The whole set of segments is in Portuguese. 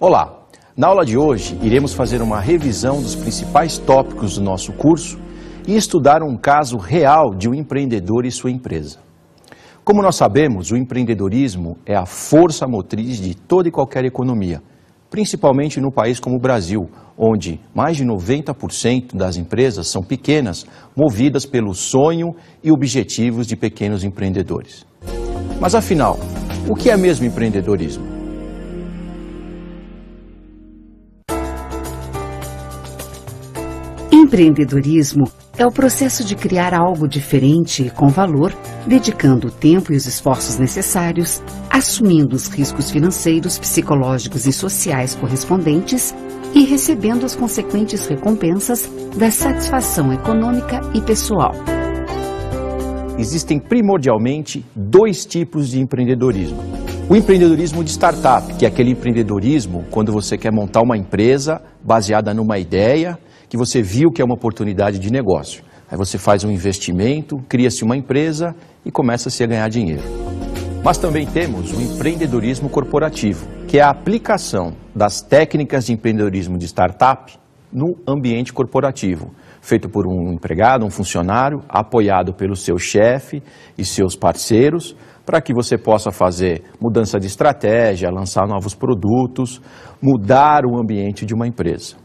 Olá! Na aula de hoje, iremos fazer uma revisão dos principais tópicos do nosso curso e estudar um caso real de um empreendedor e sua empresa. Como nós sabemos, o empreendedorismo é a força motriz de toda e qualquer economia, principalmente no país como o Brasil, onde mais de 90% das empresas são pequenas, movidas pelo sonho e objetivos de pequenos empreendedores. Mas afinal, o que é mesmo empreendedorismo? Empreendedorismo é o processo de criar algo diferente e com valor, dedicando o tempo e os esforços necessários, assumindo os riscos financeiros, psicológicos e sociais correspondentes e recebendo as consequentes recompensas da satisfação econômica e pessoal. Existem primordialmente dois tipos de empreendedorismo. O empreendedorismo de startup, que é aquele empreendedorismo quando você quer montar uma empresa baseada numa ideia que você viu que é uma oportunidade de negócio. Aí você faz um investimento, cria-se uma empresa e começa-se a ganhar dinheiro. Mas também temos o empreendedorismo corporativo, que é a aplicação das técnicas de empreendedorismo de startup no ambiente corporativo, feito por um empregado, um funcionário, apoiado pelo seu chefe e seus parceiros, para que você possa fazer mudança de estratégia, lançar novos produtos, mudar o ambiente de uma empresa.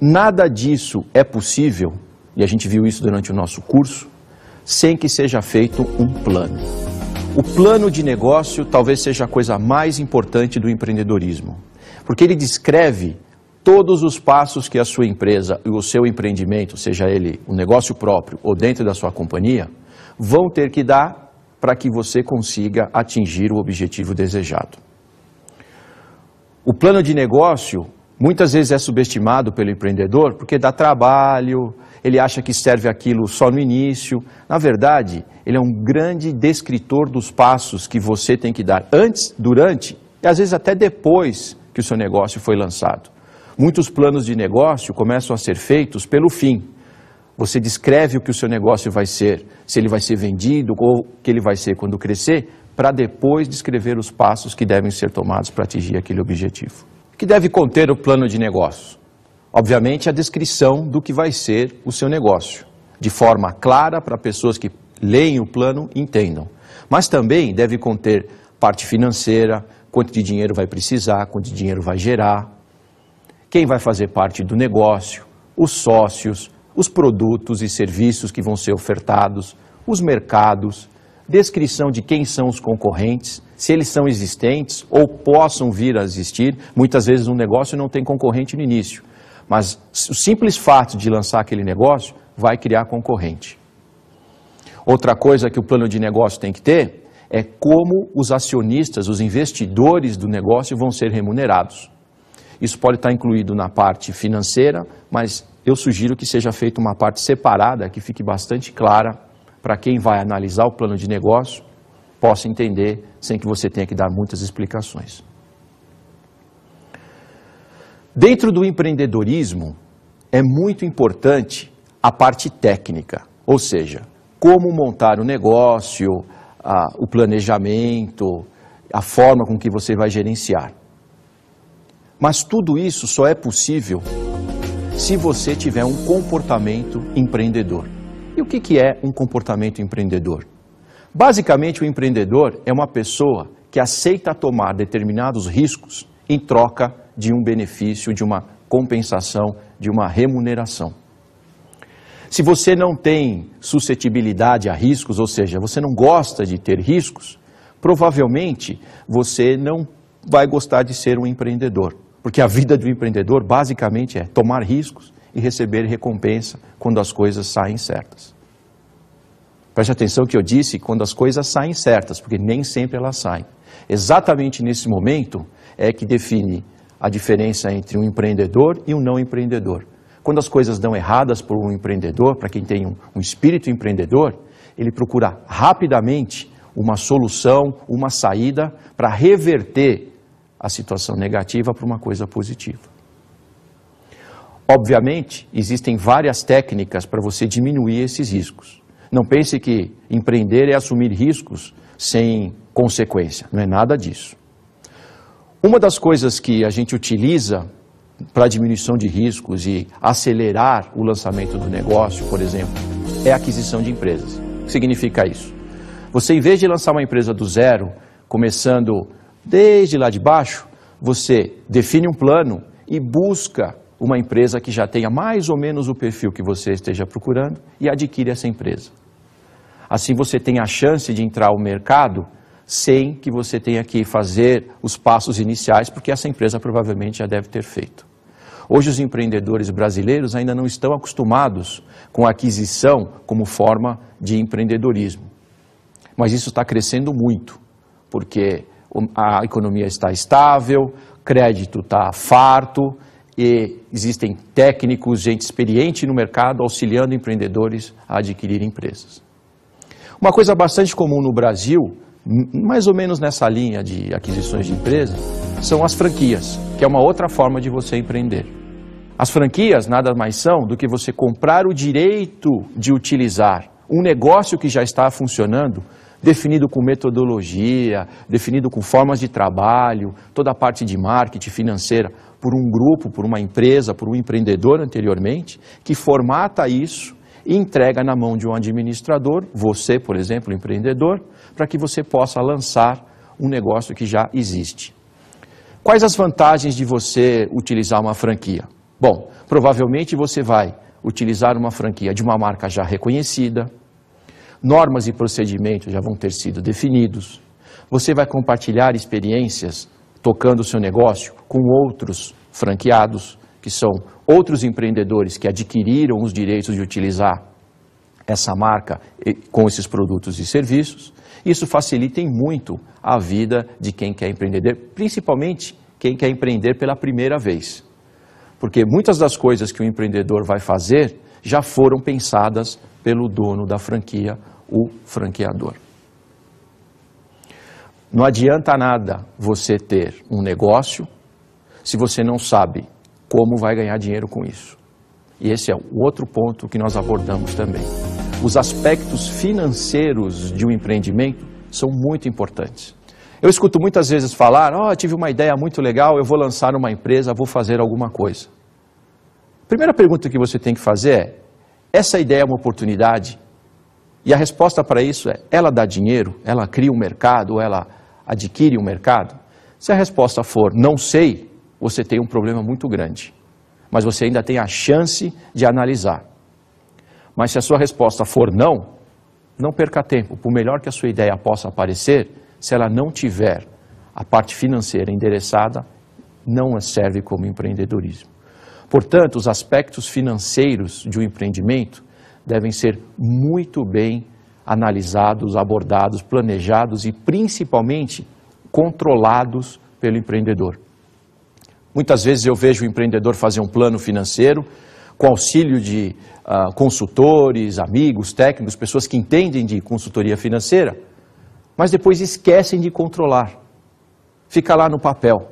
Nada disso é possível, e a gente viu isso durante o nosso curso, sem que seja feito um plano. O plano de negócio talvez seja a coisa mais importante do empreendedorismo, porque ele descreve todos os passos que a sua empresa e o seu empreendimento, seja ele um negócio próprio ou dentro da sua companhia, vão ter que dar para que você consiga atingir o objetivo desejado. O plano de negócio muitas vezes é subestimado pelo empreendedor porque dá trabalho, ele acha que serve aquilo só no início. Na verdade, ele é um grande descritor dos passos que você tem que dar antes, durante e às vezes até depois que o seu negócio foi lançado. Muitos planos de negócio começam a ser feitos pelo fim. Você descreve o que o seu negócio vai ser, se ele vai ser vendido ou o que ele vai ser quando crescer, para depois descrever os passos que devem ser tomados para atingir aquele objetivo. O que deve conter o plano de negócio? Obviamente, a descrição do que vai ser o seu negócio, de forma clara para pessoas que leem o plano e entendam. Mas também deve conter parte financeira, quanto de dinheiro vai precisar, quanto de dinheiro vai gerar, quem vai fazer parte do negócio, os sócios, os produtos e serviços que vão ser ofertados, os mercados, descrição de quem são os concorrentes, se eles são existentes ou possam vir a existir. Muitas vezes um negócio não tem concorrente no início, mas o simples fato de lançar aquele negócio vai criar concorrente. Outra coisa que o plano de negócio tem que ter é como os acionistas, os investidores do negócio vão ser remunerados. Isso pode estar incluído na parte financeira, mas eu sugiro que seja feita uma parte separada, que fique bastante clara para quem vai analisar o plano de negócio, possa entender sem que você tenha que dar muitas explicações. Dentro do empreendedorismo, é muito importante a parte técnica, ou seja, como montar o negócio, o planejamento, a forma com que você vai gerenciar. Mas tudo isso só é possível se você tiver um comportamento empreendedor. E o que é um comportamento empreendedor? Basicamente, o empreendedor é uma pessoa que aceita tomar determinados riscos em troca de um benefício, de uma compensação, de uma remuneração. Se você não tem suscetibilidade a riscos, ou seja, você não gosta de ter riscos, provavelmente você não vai gostar de ser um empreendedor. Porque a vida do empreendedor basicamente é tomar riscos e receber recompensa quando as coisas saem certas. Preste atenção que eu disse quando as coisas saem certas, porque nem sempre elas saem. Exatamente nesse momento é que define a diferença entre um empreendedor e um não empreendedor. Quando as coisas dão erradas por um empreendedor, para quem tem um espírito empreendedor, ele procura rapidamente uma solução, uma saída para reverter a situação negativa para uma coisa positiva. Obviamente, existem várias técnicas para você diminuir esses riscos. Não pense que empreender é assumir riscos sem consequência, não é nada disso. Uma das coisas que a gente utiliza para diminuição de riscos e acelerar o lançamento do negócio, por exemplo, é a aquisição de empresas. O que significa isso? Você, em vez de lançar uma empresa do zero, começando desde lá de baixo, você define um plano e busca uma empresa que já tenha mais ou menos o perfil que você esteja procurando e adquire essa empresa. Assim você tem a chance de entrar ao mercado sem que você tenha que fazer os passos iniciais, porque essa empresa provavelmente já deve ter feito. Hoje os empreendedores brasileiros ainda não estão acostumados com a aquisição como forma de empreendedorismo. Mas isso está crescendo muito, porque a economia está estável, crédito está farto e existem técnicos, gente experiente no mercado auxiliando empreendedores a adquirir empresas. Uma coisa bastante comum no Brasil, mais ou menos nessa linha de aquisições de empresas, são as franquias, que é uma outra forma de você empreender. As franquias nada mais são do que você comprar o direito de utilizar um negócio que já está funcionando, definido com metodologia, definido com formas de trabalho, toda a parte de marketing financeira, por um grupo, por uma empresa, por um empreendedor anteriormente, que formata isso e entrega na mão de um administrador, você, por exemplo, empreendedor, para que você possa lançar um negócio que já existe. Quais as vantagens de você utilizar uma franquia? Bom, provavelmente você vai utilizar uma franquia de uma marca já reconhecida, normas e procedimentos já vão ter sido definidos, você vai compartilhar experiências tocando o seu negócio com outros franqueados, que são outros empreendedores que adquiriram os direitos de utilizar essa marca com esses produtos e serviços. Isso facilita muito a vida de quem quer empreender, principalmente quem quer empreender pela primeira vez. Porque muitas das coisas que o empreendedor vai fazer já foram pensadas pelo dono da franquia, o franqueador. Não adianta nada você ter um negócio se você não sabe como vai ganhar dinheiro com isso. E esse é o outro ponto que nós abordamos também. Os aspectos financeiros de um empreendimento são muito importantes. Eu escuto muitas vezes falar, tive uma ideia muito legal, eu vou lançar uma empresa, vou fazer alguma coisa. A primeira pergunta que você tem que fazer é, essa ideia é uma oportunidade? E a resposta para isso é, ela dá dinheiro? Ela cria um mercado? Ela adquire um mercado? Se a resposta for, não sei, você tem um problema muito grande. Mas você ainda tem a chance de analisar. Mas se a sua resposta for não, não perca tempo. Por melhor que a sua ideia possa parecer, se ela não tiver a parte financeira endereçada, não serve como empreendedorismo. Portanto, os aspectos financeiros de um empreendimento devem ser muito bem analisados, abordados, planejados e principalmente controlados pelo empreendedor. Muitas vezes eu vejo o empreendedor fazer um plano financeiro com auxílio de consultores, amigos, técnicos, pessoas que entendem de consultoria financeira, mas depois esquecem de controlar. Fica lá no papel.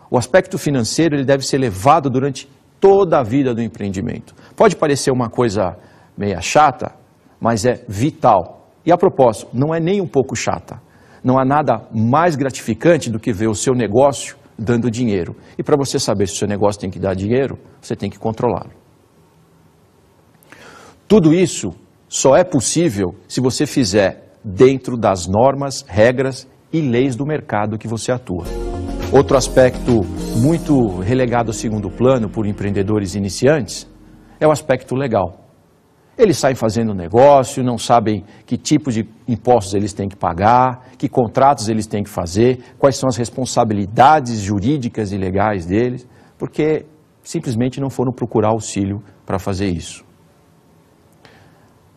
O aspecto financeiro ele deve ser levado durante toda a vida do empreendimento. Pode parecer uma coisa meia chata, mas é vital. E a propósito, não é nem um pouco chata. Não há nada mais gratificante do que ver o seu negócio dando dinheiro. E para você saber se o seu negócio tem que dar dinheiro, você tem que controlá-lo. Tudo isso só é possível se você fizer dentro das normas, regras e leis do mercado que você atua. Outro aspecto muito relegado ao segundo plano por empreendedores iniciantes é o aspecto legal. Eles saem fazendo negócio, não sabem que tipo de impostos eles têm que pagar, que contratos eles têm que fazer, quais são as responsabilidades jurídicas e legais deles, porque simplesmente não foram procurar auxílio para fazer isso.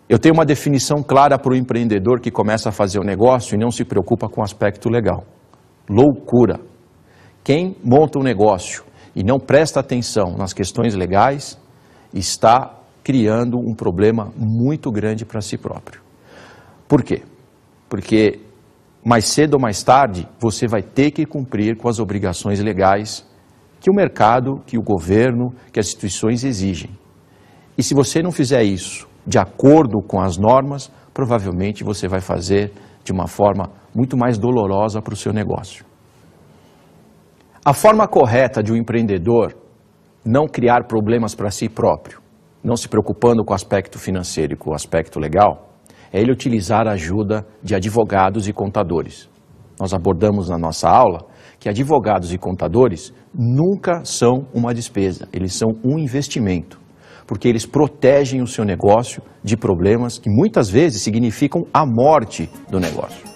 Eu tenho uma definição clara para o empreendedor que começa a fazer o negócio e não se preocupa com o aspecto legal. Loucura. Quem monta um negócio e não presta atenção nas questões legais está criando um problema muito grande para si próprio. Por quê? Porque mais cedo ou mais tarde você vai ter que cumprir com as obrigações legais que o mercado, que o governo, que as instituições exigem. E se você não fizer isso de acordo com as normas, provavelmente você vai fazer de uma forma muito mais dolorosa para o seu negócio. A forma correta de um empreendedor não criar problemas para si próprio, não se preocupando com o aspecto financeiro e com o aspecto legal, é ele utilizar a ajuda de advogados e contadores. Nós abordamos na nossa aula que advogados e contadores nunca são uma despesa, eles são um investimento, porque eles protegem o seu negócio de problemas que muitas vezes significam a morte do negócio.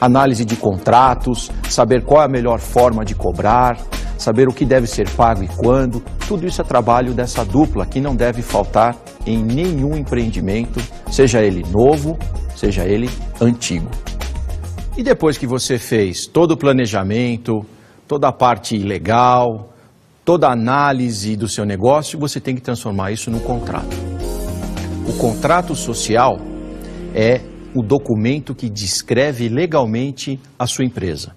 Análise de contratos, saber qual é a melhor forma de cobrar, saber o que deve ser pago e quando, tudo isso é trabalho dessa dupla que não deve faltar em nenhum empreendimento, seja ele novo, seja ele antigo. E depois que você fez todo o planejamento, toda a parte legal, toda a análise do seu negócio, você tem que transformar isso num contrato. O contrato social é o documento que descreve legalmente a sua empresa.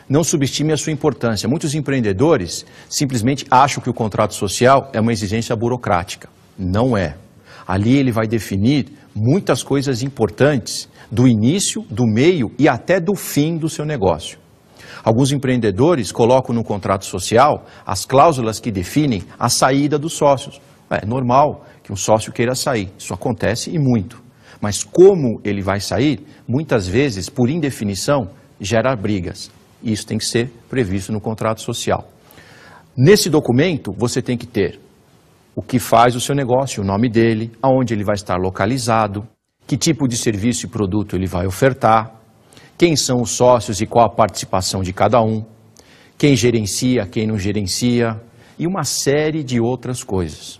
Não subestime a sua importância. Muitos empreendedores simplesmente acham que o contrato social é uma exigência burocrática. Não é. Ali ele vai definir muitas coisas importantes do início, do meio e até do fim do seu negócio. Alguns empreendedores colocam no contrato social as cláusulas que definem a saída dos sócios. É normal que um sócio queira sair, isso acontece e muito. Mas como ele vai sair, muitas vezes, por indefinição, gera brigas. E isso tem que ser previsto no contrato social. Nesse documento, você tem que ter o que faz o seu negócio, o nome dele, aonde ele vai estar localizado, que tipo de serviço e produto ele vai ofertar, quem são os sócios e qual a participação de cada um, quem gerencia, quem não gerencia, e uma série de outras coisas.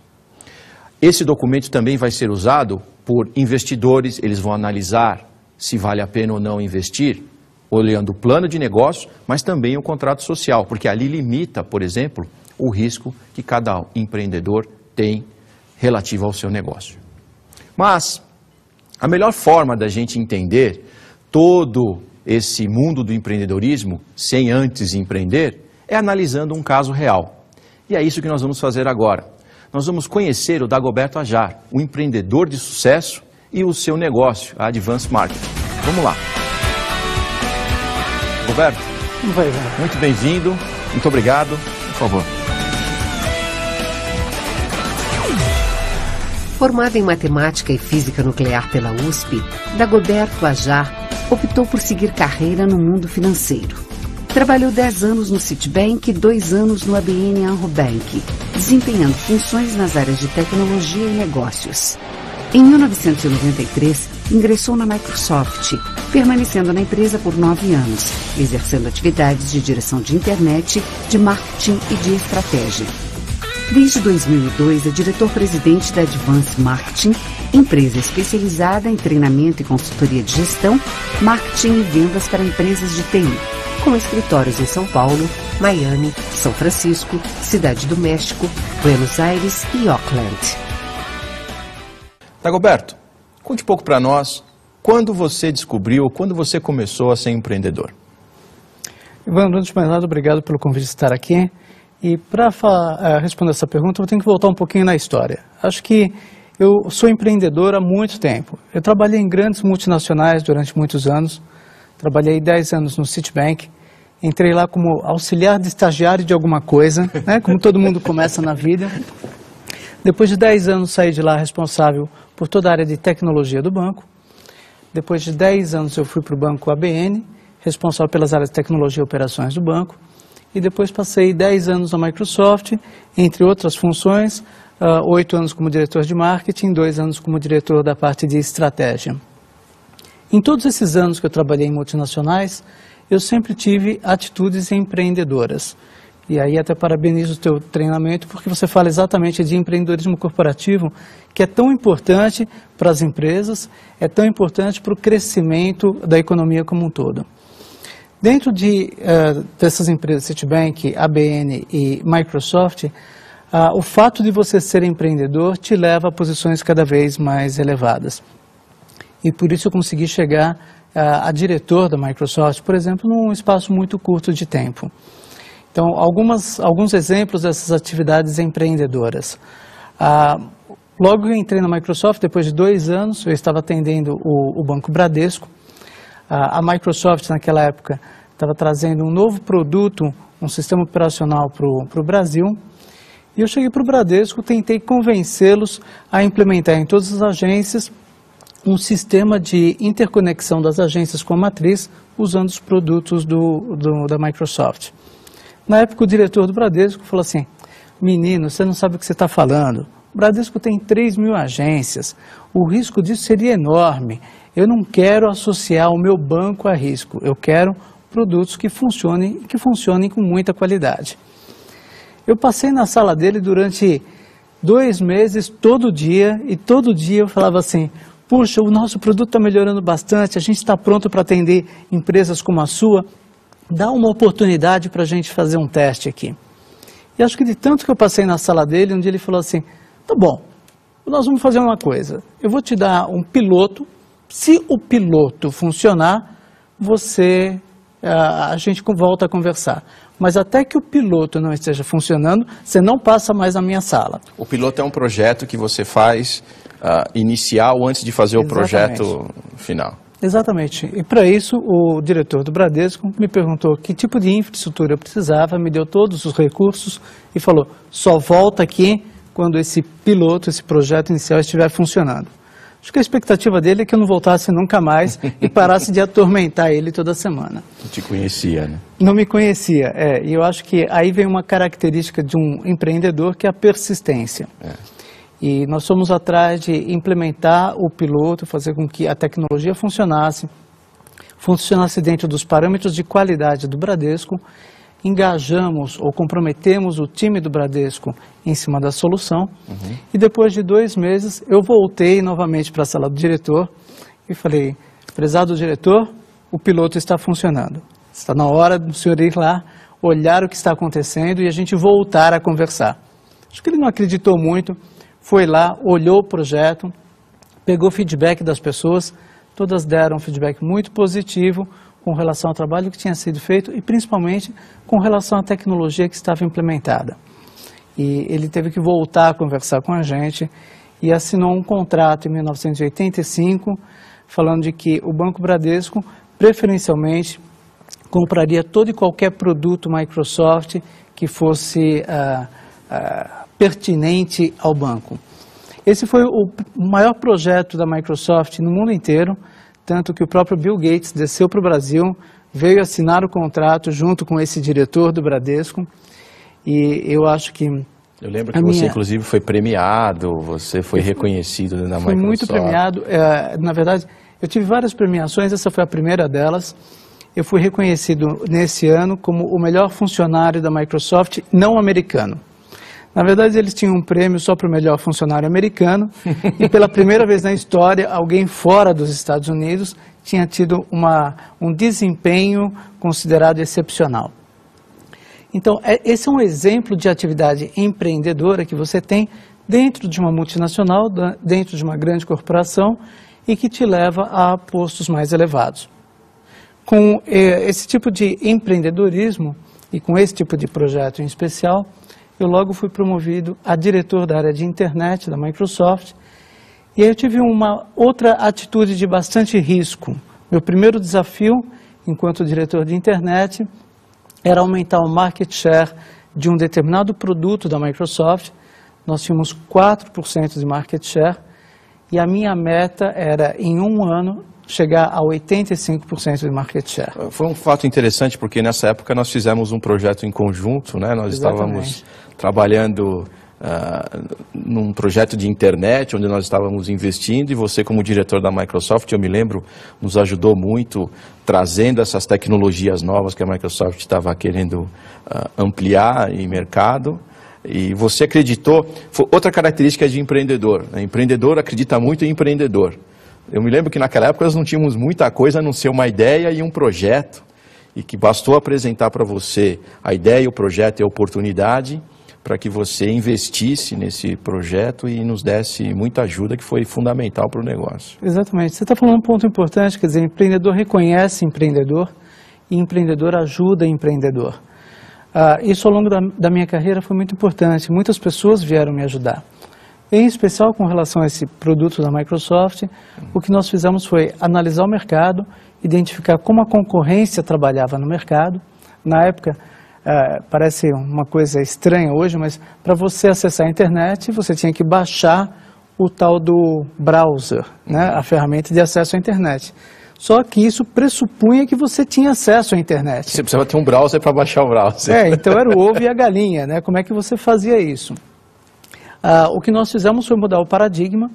Esse documento também vai ser usado por investidores, eles vão analisar se vale a pena ou não investir, olhando o plano de negócio, mas também o contrato social, porque ali limita, por exemplo, o risco que cada empreendedor tem relativo ao seu negócio. Mas a melhor forma da gente entender todo esse mundo do empreendedorismo, sem antes empreender, é analisando um caso real. E é isso que nós vamos fazer agora. Nós vamos conhecer o Dagoberto Ajar, um empreendedor de sucesso e o seu negócio, a Advance Marketing. Vamos lá. Dagoberto, muito bem-vindo, muito obrigado, por favor. Formado em matemática e física nuclear pela USP, Dagoberto Ajar optou por seguir carreira no mundo financeiro. Trabalhou 10 anos no Citibank e 2 anos no ABN AMRO Bank, desempenhando funções nas áreas de tecnologia e negócios. Em 1993, ingressou na Microsoft, permanecendo na empresa por 9 anos, exercendo atividades de direção de internet, de marketing e de estratégia. Desde 2002, é diretor-presidente da Advance Marketing, empresa especializada em treinamento e consultoria de gestão, marketing e vendas para empresas de TI, com escritórios em São Paulo, Miami, São Francisco, Cidade do México, Buenos Aires e Auckland. Dagoberto, conte um pouco para nós quando você descobriu, quando você começou a ser empreendedor. Evandro, antes de mais nada, obrigado pelo convite de estar aqui. E para responder essa pergunta, eu tenho que voltar um pouquinho na história. Acho que eu sou empreendedor há muito tempo. Eu trabalhei em grandes multinacionais durante muitos anos. Trabalhei 10 anos no Citibank. Entrei lá como auxiliar de estagiário de alguma coisa, né? Como todo mundo começa na vida. Depois de 10 anos, saí de lá responsável por toda a área de tecnologia do banco. Depois de 10 anos, eu fui para o banco ABN, responsável pelas áreas de tecnologia e operações do banco. E depois passei 10 anos na Microsoft, entre outras funções, 8 anos como diretor de marketing, 2 anos como diretor da parte de estratégia. Em todos esses anos que eu trabalhei em multinacionais, eu sempre tive atitudes empreendedoras. E aí até parabenizo o teu treinamento, porque você fala exatamente de empreendedorismo corporativo, que é tão importante para as empresas, é tão importante para o crescimento da economia como um todo. Dentro dessas empresas, Citibank, ABN e Microsoft, o fato de você ser empreendedor te leva a posições cada vez mais elevadas. E por isso eu consegui chegar a diretor da Microsoft, por exemplo, num espaço muito curto de tempo. Então, alguns exemplos dessas atividades empreendedoras. Logo que eu entrei na Microsoft, depois de 2 anos, eu estava atendendo o Banco Bradesco. A Microsoft, naquela época, estava trazendo um novo produto, um sistema operacional para o Brasil. E eu cheguei para o Bradesco, tentei convencê-los a implementar em todas as agências um sistema de interconexão das agências com a matriz, usando os produtos da Microsoft. Na época, o diretor do Bradesco falou assim: menino, você não sabe o que você está falando. O Bradesco tem 3.000 agências, o risco disso seria enorme. Eu não quero associar o meu banco a risco, eu quero produtos que funcionem com muita qualidade. Eu passei na sala dele durante 2 meses, todo dia, e todo dia eu falava assim: puxa, o nosso produto está melhorando bastante, a gente está pronto para atender empresas como a sua, dá uma oportunidade para a gente fazer um teste aqui. E acho que de tanto que eu passei na sala dele, um dia ele falou assim: tá bom, nós vamos fazer uma coisa, eu vou te dar um piloto, se o piloto funcionar, a gente volta a conversar. Mas até que o piloto não esteja funcionando, você não passa mais na minha sala. O piloto é um projeto que você faz inicial antes de fazer o projeto final. Exatamente. E para isso, o diretor do Bradesco me perguntou que tipo de infraestrutura eu precisava, me deu todos os recursos e falou: só volta aqui quando esse piloto, esse projeto inicial estiver funcionando. Acho que a expectativa dele é que eu não voltasse nunca mais e parasse de atormentar ele toda semana. Não te conhecia, né? Não me conhecia, e eu acho que aí vem uma característica de um empreendedor, que é a persistência. E nós fomos atrás de implementar o piloto, fazer com que a tecnologia funcionasse dentro dos parâmetros de qualidade do Bradesco, engajamos ou comprometemos o time do Bradesco em cima da solução, e depois de 2 meses eu voltei novamente para a sala do diretor e falei: prezado diretor, o piloto está funcionando, está na hora do senhor ir lá, olhar o que está acontecendo e a gente voltar a conversar. Acho que ele não acreditou muito, foi lá, olhou o projeto, pegou feedback das pessoas, todas deram feedback muito positivo com relação ao trabalho que tinha sido feito e principalmente com relação à tecnologia que estava implementada. E ele teve que voltar a conversar com a gente e assinou um contrato em 1985, falando de que o Banco Bradesco, preferencialmente, compraria todo e qualquer produto Microsoft que fosse pertinente ao banco. Esse foi o maior projeto da Microsoft no mundo inteiro, tanto que o próprio Bill Gates desceu para o Brasil, veio assinar o contrato junto com esse diretor do Bradesco, e eu acho que... Eu lembro que você, inclusive, foi premiado, você foi reconhecido na Microsoft. Fui muito premiado, na verdade, eu tive várias premiações, essa foi a primeira delas. Eu fui reconhecido nesse ano como o melhor funcionário da Microsoft não americano. Na verdade, eles tinham um prêmio só para o melhor funcionário americano e pela primeira vez na história, alguém fora dos Estados Unidos tinha tido um desempenho considerado excepcional. Então, esse é um exemplo de atividade empreendedora que você tem dentro de uma multinacional, dentro de uma grande corporação e que te leva a postos mais elevados. Com esse tipo de empreendedorismo e com esse tipo de projeto em especial, eu logo fui promovido a diretor da área de internet da Microsoft e aí eu tive uma outra atitude de bastante risco. Meu primeiro desafio, enquanto diretor de internet, era aumentar o market share de um determinado produto da Microsoft. Nós tínhamos 4% de market share e a minha meta era, em 1 ano, chegar a 85% de market share. Foi um fato interessante porque nessa época nós fizemos um projeto em conjunto, né? Nós estávamos trabalhando num projeto de internet onde nós estávamos investindo e você como diretor da Microsoft, eu me lembro, nos ajudou muito trazendo essas tecnologias novas que a Microsoft estava querendo ampliar em mercado. E você acreditou, outra característica de empreendedor, né? Empreendedor acredita muito em empreendedor. Eu me lembro que naquela época nós não tínhamos muita coisa a não ser uma ideia e um projeto, e que bastou apresentar para você a ideia, o projeto e a oportunidade para que você investisse nesse projeto e nos desse muita ajuda, que foi fundamental para o negócio. Exatamente. Você está falando um ponto importante, quer dizer, empreendedor reconhece empreendedor e empreendedor ajuda empreendedor. Isso ao longo da minha carreira foi muito importante, muitas pessoas vieram me ajudar. Em especial com relação a esse produto da Microsoft, o que nós fizemos foi analisar o mercado, identificar como a concorrência trabalhava no mercado. Na época, parece uma coisa estranha hoje, mas para você acessar a internet, você tinha que baixar o tal do browser, né? A ferramenta de acesso à internet. Só que isso pressupunha que você tinha acesso à internet. Você precisava ter um browser para baixar o browser. Então era o ovo e a galinha, né? Como é que você fazia isso? O que nós fizemos foi mudar o paradigma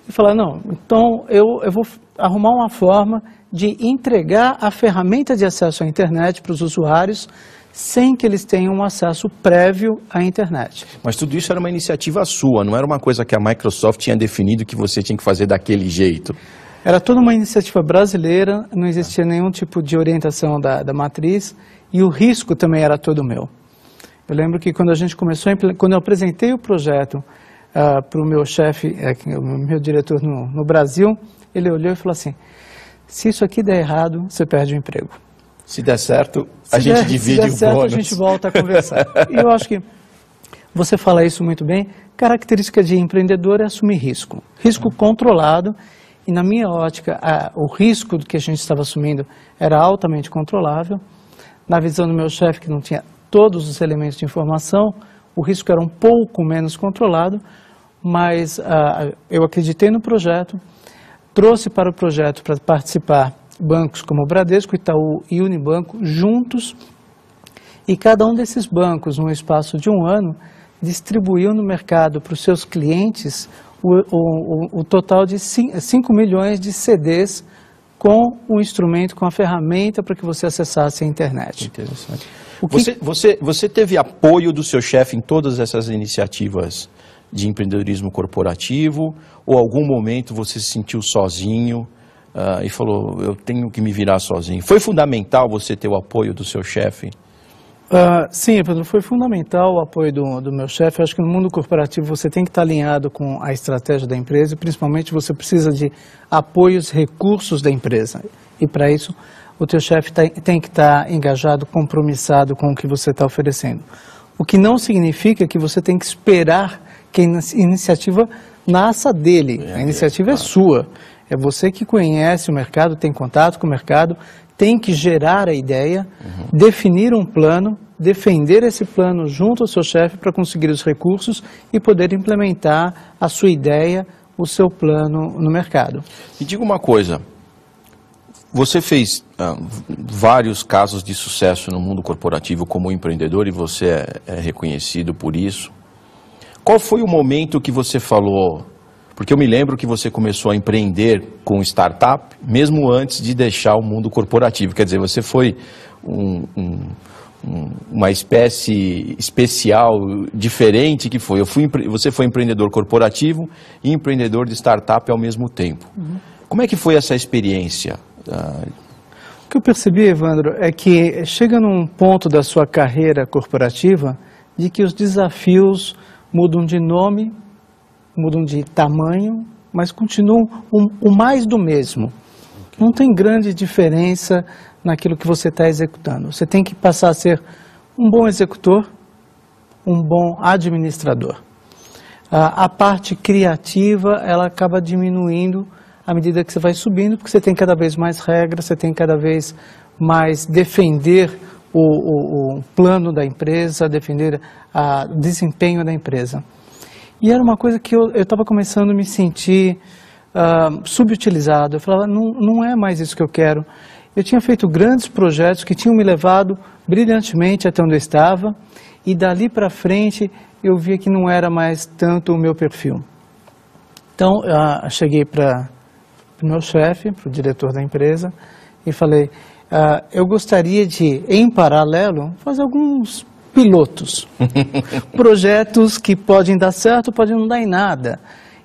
e falar, não, então eu vou arrumar uma forma de entregar a ferramenta de acesso à internet para os usuários sem que eles tenham um acesso prévio à internet. Mas tudo isso era uma iniciativa sua, não era uma coisa que a Microsoft tinha definido que você tinha que fazer daquele jeito? Era toda uma iniciativa brasileira, não existia nenhum tipo de orientação da matriz e o risco também era todo meu. Eu lembro que quando a gente começou, quando eu apresentei o projeto para o meu chefe, o meu diretor no Brasil, ele olhou e falou assim, se isso aqui der errado, você perde o emprego. Se der certo, a gente divide o bônus. Se der certo, a gente volta a conversar. E eu acho que você fala isso muito bem. Característica de empreendedor é assumir risco. Risco controlado. E na minha ótica, o risco do que a gente estava assumindo era altamente controlável. Na visão do meu chefe, que não tinha todos os elementos de informação, o risco era um pouco menos controlado. Mas eu acreditei no projeto, trouxe para o projeto para participar bancos como o Bradesco, Itaú e Unibanco juntos, e cada um desses bancos, num espaço de um ano, distribuiu no mercado para os seus clientes o total de 5 milhões de CDs com o instrumento, com a ferramenta para que você acessasse a internet. Interessante. Você teve apoio do seu chefe em todas essas iniciativas de empreendedorismo corporativo, ou algum momento você se sentiu sozinho e falou, eu tenho que me virar sozinho? Foi fundamental você ter o apoio do seu chefe? Sim, Pedro, foi fundamental o apoio do meu chefe. Acho que no mundo corporativo você tem que estar alinhado com a estratégia da empresa e principalmente você precisa de apoios, recursos da empresa. E para isso o teu chefe tem que estar engajado, compromissado com o que você está oferecendo. O que não significa que você tem que esperar que a iniciativa nasça dele. A iniciativa é sua. É você que conhece o mercado, tem contato com o mercado, tem que gerar a ideia, definir um plano, defender esse plano junto ao seu chefe para conseguir os recursos e poder implementar a sua ideia, o seu plano no mercado. Me diga uma coisa, você fez vários casos de sucesso no mundo corporativo como empreendedor e você é reconhecido por isso. Qual foi o momento que você falou... Porque eu me lembro que você começou a empreender com startup, mesmo antes de deixar o mundo corporativo. Quer dizer, você foi uma espécie especial, diferente que foi. Você foi empreendedor corporativo e empreendedor de startup ao mesmo tempo. Como é que foi essa experiência? O que eu percebi, Evandro, é que chega num ponto da sua carreira corporativa de que os desafios mudam de nome, mudam de tamanho, mas continuam o mais do mesmo. Não tem grande diferença naquilo que você está executando. Você tem que passar a ser um bom executor, um bom administrador. A parte criativa, ela acaba diminuindo à medida que você vai subindo, porque você tem cada vez mais regras, você tem cada vez mais defender o plano da empresa, defender o desempenho da empresa. E era uma coisa que eu estava começando a me sentir subutilizado. Eu falava, não é mais isso que eu quero. Eu tinha feito grandes projetos que tinham me levado brilhantemente até onde eu estava, e dali para frente eu via que não era mais tanto o meu perfil. Então, cheguei para o meu chefe, para o diretor da empresa, e falei, eu gostaria de, em paralelo, fazer alguns pilotos, projetos que podem dar certo, podem não dar em nada.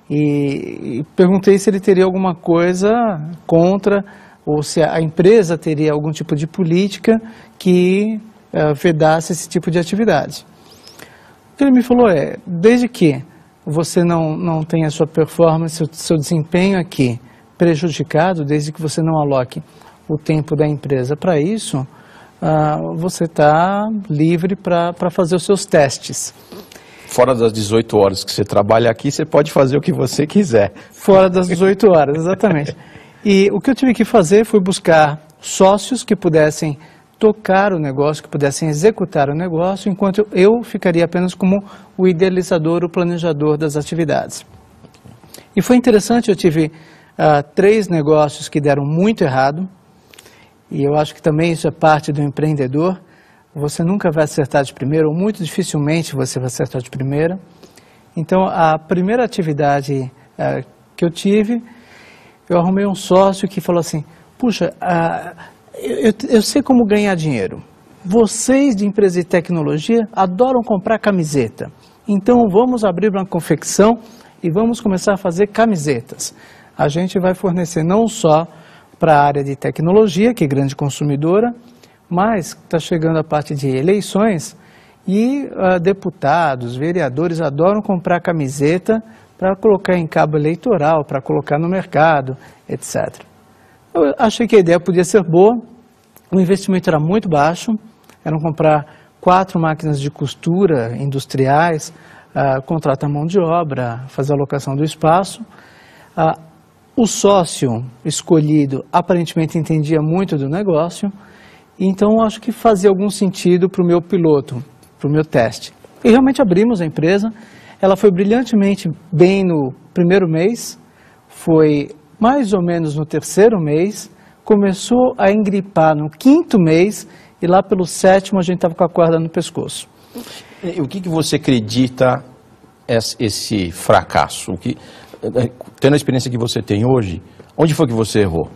E perguntei se ele teria alguma coisa contra, ou se a empresa teria algum tipo de política que vedasse esse tipo de atividade. O que ele me falou desde que você não tenha sua performance, seu desempenho aqui prejudicado, desde que você não aloque o tempo da empresa para isso, você está livre para fazer os seus testes. Fora das 18 horas que você trabalha aqui, você pode fazer o que você quiser. Fora das 18 horas, exatamente. E o que eu tive que fazer foi buscar sócios que pudessem tocar o negócio, que pudessem executar o negócio, enquanto eu ficaria apenas como o idealizador, o planejador das atividades. E foi interessante, eu tive 3 negócios que deram muito errado, e eu acho que também isso é parte do empreendedor. Você nunca vai acertar de primeira, ou muito dificilmente você vai acertar de primeira. Então, a primeira atividade que eu tive, eu arrumei um sócio que falou assim, puxa, eu sei como ganhar dinheiro. Vocês de empresa de tecnologia adoram comprar camiseta. Então, vamos abrir uma confecção e vamos começar a fazer camisetas. A gente vai fornecer não só para a área de tecnologia, que é grande consumidora, mas está chegando a parte de eleições e deputados, vereadores adoram comprar camiseta para colocar em cabo eleitoral, para colocar no mercado, etc. Eu achei que a ideia podia ser boa, o investimento era muito baixo, eram comprar 4 máquinas de costura industriais, contratar mão de obra, fazer a alocação do espaço. O sócio escolhido aparentemente entendia muito do negócio, então acho que fazia algum sentido para o meu piloto, para o meu teste. E realmente abrimos a empresa, ela foi brilhantemente bem no primeiro mês, foi mais ou menos no terceiro mês, começou a engripar no 5º mês e lá pelo 7º a gente estava com a corda no pescoço. E o que você acredita esse fracasso? Tendo a experiência que você tem hoje, onde foi que você errou?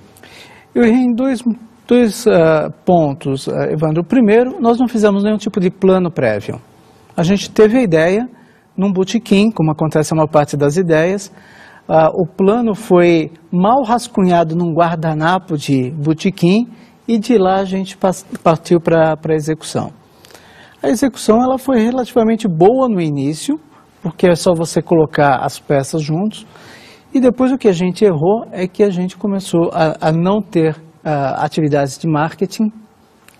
Eu errei em dois pontos, Evandro. O primeiro, nós não fizemos nenhum tipo de plano prévio. A gente teve a ideia num botequim, como acontece a maior parte das ideias. O plano foi mal rascunhado num guardanapo de botequim e de lá a gente partiu para a execução. A execução ela foi relativamente boa no início, porque é só você colocar as peças juntos. E depois o que a gente errou é que a gente começou a não ter atividades de marketing,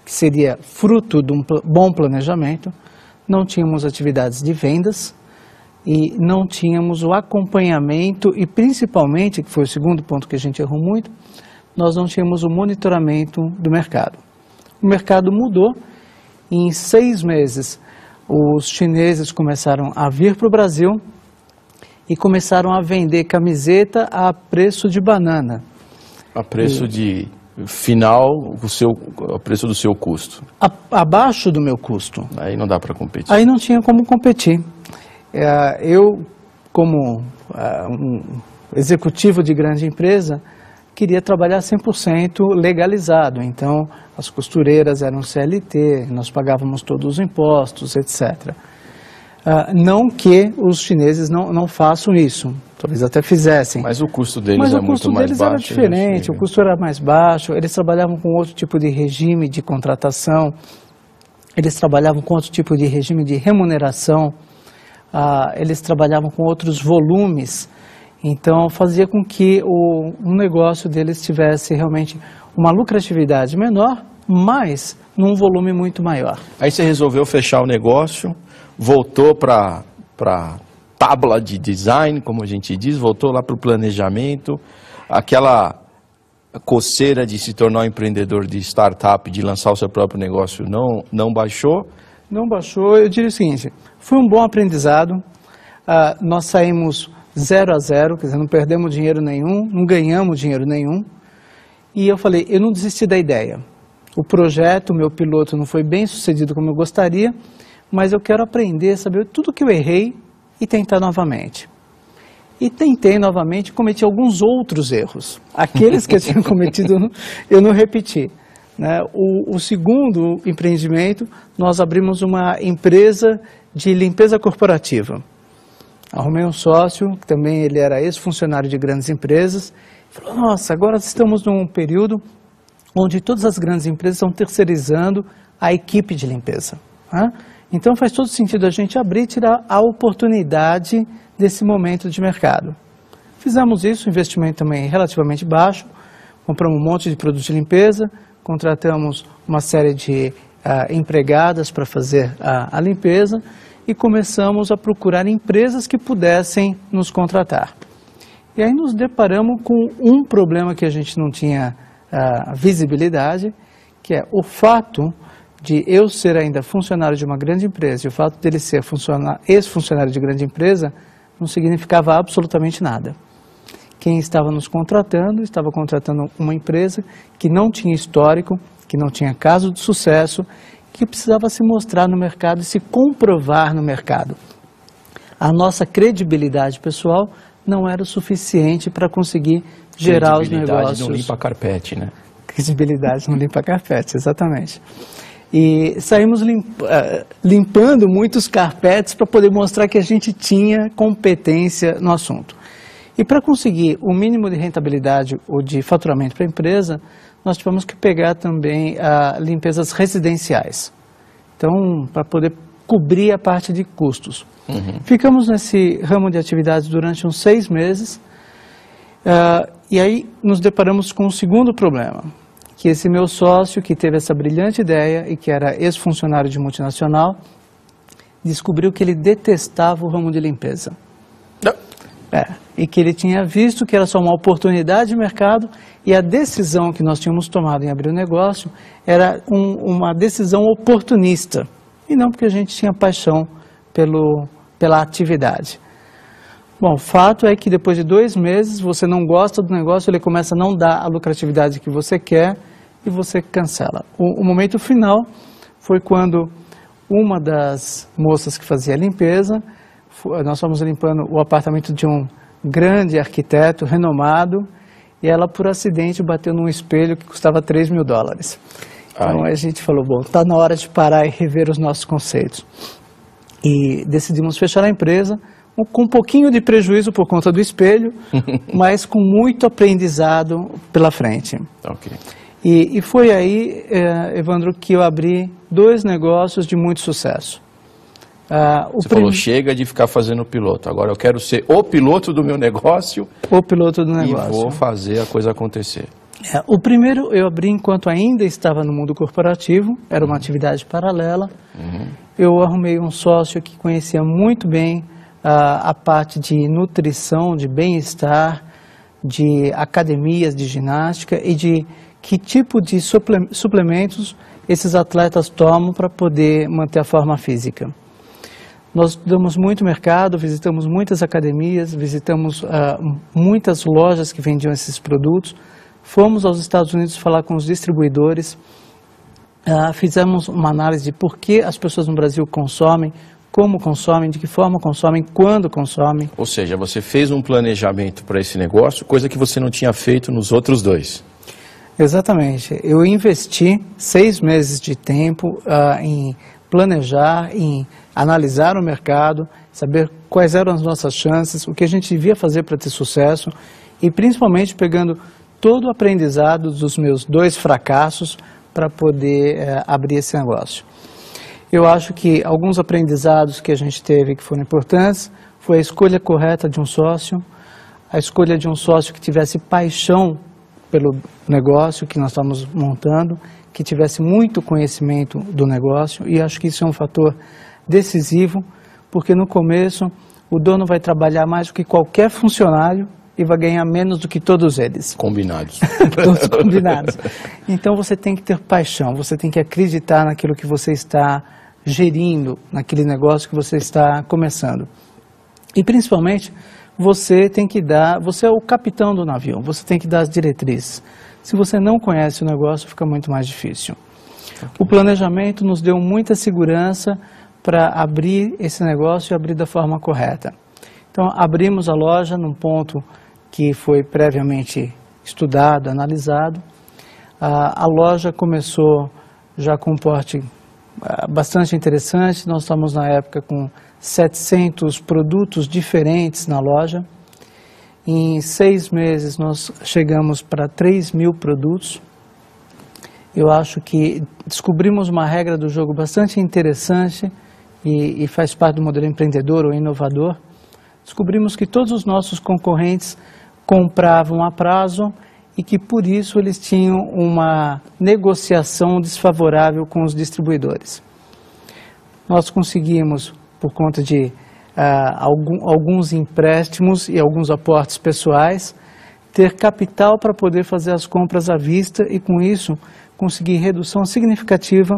que seria fruto de um bom planejamento. Não tínhamos atividades de vendas e não tínhamos o acompanhamento e principalmente, que foi o segundo ponto que a gente errou muito, nós não tínhamos o monitoramento do mercado. O mercado mudou e em 6 meses os chineses começaram a vir para o Brasil e começaram a vender camiseta a preço de banana. A preço de final, o preço do seu custo. Abaixo do meu custo. Aí não dá para competir. Aí não tinha como competir. Eu, como um executivo de grande empresa, queria trabalhar 100% legalizado. Então, as costureiras eram CLT, nós pagávamos todos os impostos, etc. Não que os chineses não façam isso, talvez até fizessem. Mas o custo deles é muito mais baixo. Mas o custo deles era diferente, o custo era mais baixo, eles trabalhavam com outro tipo de regime de contratação, eles trabalhavam com outro tipo de regime de remuneração, eles trabalhavam com outros volumes, então fazia com que o negócio deles tivesse realmente uma lucratividade menor, mas num volume muito maior. Aí você resolveu fechar o negócio, voltou para tábua de design, como a gente diz, voltou lá para o planejamento, aquela coceira de se tornar um empreendedor de startup, de lançar o seu próprio negócio, não baixou? Não baixou, eu diria o seguinte, foi um bom aprendizado, nós saímos 0 a 0, quer dizer, não perdemos dinheiro nenhum, não ganhamos dinheiro nenhum, e eu falei, eu não desisti da ideia. O projeto, o meu piloto não foi bem sucedido como eu gostaria, mas eu quero aprender, saber tudo que eu errei e tentar novamente. E tentei novamente e cometi alguns outros erros. Aqueles que eu tinha cometido, eu não repeti. Né? O segundo empreendimento, nós abrimos uma empresa de limpeza corporativa. Arrumei um sócio, que também ele era ex-funcionário de grandes empresas, e falou, nossa, agora estamos num período onde todas as grandes empresas estão terceirizando a equipe de limpeza. Né? Então faz todo sentido a gente abrir e tirar a oportunidade desse momento de mercado. Fizemos isso, investimento também relativamente baixo, compramos um monte de produtos de limpeza, contratamos uma série de empregadas para fazer a limpeza e começamos a procurar empresas que pudessem nos contratar. E aí nos deparamos com um problema que a gente não tinha visibilidade, que é o fato de eu ser ainda funcionário de uma grande empresa e o fato dele ser ex-funcionário de grande empresa não significava absolutamente nada. Quem estava nos contratando, estava contratando uma empresa que não tinha histórico, que não tinha caso de sucesso, que precisava se mostrar no mercado e se comprovar no mercado. A nossa credibilidade pessoal não era o suficiente para conseguir gerar os negócios. Credibilidade não limpa carpete, né? Credibilidade não limpa carpete, exatamente. E saímos limpando muitos carpetes para poder mostrar que a gente tinha competência no assunto. E para conseguir o mínimo de rentabilidade ou de faturamento para a empresa, nós tivemos que pegar também limpezas residenciais. Então, para poder cobrir a parte de custos. Ficamos nesse ramo de atividades durante uns 6 meses e aí nos deparamos com um segundo problema, que esse meu sócio, que teve essa brilhante ideia e que era ex-funcionário de multinacional, descobriu que ele detestava o ramo de limpeza. E que ele tinha visto que era só uma oportunidade de mercado e a decisão que nós tínhamos tomado em abrir o negócio era uma decisão oportunista e não porque a gente tinha paixão pela atividade. Bom, o fato é que depois de 2 meses você não gosta do negócio, ele começa a não dar a lucratividade que você quer e você cancela. O momento final foi quando uma das moças que fazia a limpeza, nós fomos limpando o apartamento de um grande arquiteto renomado e ela por acidente bateu num espelho que custava $3.000. Então a gente falou, bom, está na hora de parar e rever os nossos conceitos. E decidimos fechar a empresa com um pouquinho de prejuízo por conta do espelho, mas com muito aprendizado pela frente. Okay. E foi aí, Evandro, que eu abri 2 negócios de muito sucesso. Você falou, chega de ficar fazendo piloto, agora eu quero ser o piloto do meu negócio. O piloto do negócio. E vou fazer a coisa acontecer. O primeiro eu abri enquanto ainda estava no mundo corporativo, era uma atividade paralela. Eu arrumei um sócio que conhecia muito bem a parte de nutrição, de bem-estar, de academias de ginástica e de que tipo de suplementos esses atletas tomam para poder manter a forma física. Nós estudamos muito mercado, visitamos muitas academias, visitamos muitas lojas que vendiam esses produtos, fomos aos Estados Unidos falar com os distribuidores, fizemos uma análise de por que as pessoas no Brasil consomem, como consomem, de que forma consomem, quando consomem. Ou seja, você fez um planejamento para esse negócio, coisa que você não tinha feito nos outros 2. Exatamente. Eu investi 6 meses de tempo em planejar, em analisar o mercado, saber quais eram as nossas chances, o que a gente devia fazer para ter sucesso e principalmente pegando todo o aprendizado dos meus 2 fracassos para poder abrir esse negócio. Eu acho que alguns aprendizados que a gente teve que foram importantes foi a escolha correta de um sócio, a escolha de um sócio que tivesse paixão pelo negócio que nós estamos montando, que tivesse muito conhecimento do negócio e acho que isso é um fator decisivo, porque no começo o dono vai trabalhar mais do que qualquer funcionário e vai ganhar menos do que todos eles. Combinados. Todos combinados. Então você tem que ter paixão, você tem que acreditar naquilo que você está gerindo, naquele negócio que você está começando. E principalmente você tem que dar, você é o capitão do navio, você tem que dar as diretrizes. Se você não conhece o negócio, fica muito mais difícil. O planejamento nos deu muita segurança para abrir esse negócio e abrir da forma correta. Então, abrimos a loja num ponto que foi previamente estudado, analisado. A loja começou já com um porte bastante interessante. Nós estamos na época com 700 produtos diferentes na loja. Em 6 meses nós chegamos para 3.000 produtos. Eu acho que descobrimos uma regra do jogo bastante interessante e faz parte do modelo empreendedor ou inovador. Descobrimos que todos os nossos concorrentes compravam a prazo e que por isso eles tinham uma negociação desfavorável com os distribuidores. Nós conseguimos, por conta de alguns empréstimos e alguns aportes pessoais, ter capital para poder fazer as compras à vista e com isso consegui redução significativa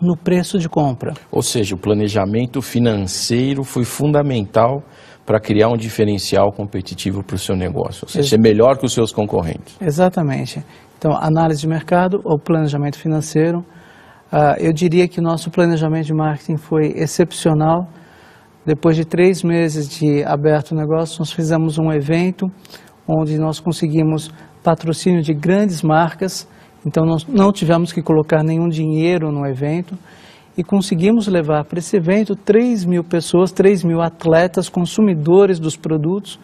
no preço de compra. Ou seja, o planejamento financeiro foi fundamental para criar um diferencial competitivo para o seu negócio, ou seja, ser melhor que os seus concorrentes. Exatamente. Então, análise de mercado ou planejamento financeiro, eu diria que o nosso planejamento de marketing foi excepcional. Depois de 3 meses de aberto o negócio, nós fizemos um evento onde nós conseguimos patrocínio de grandes marcas, então nós não tivemos que colocar nenhum dinheiro no evento e conseguimos levar para esse evento 3.000 pessoas, 3.000 atletas, consumidores dos produtos,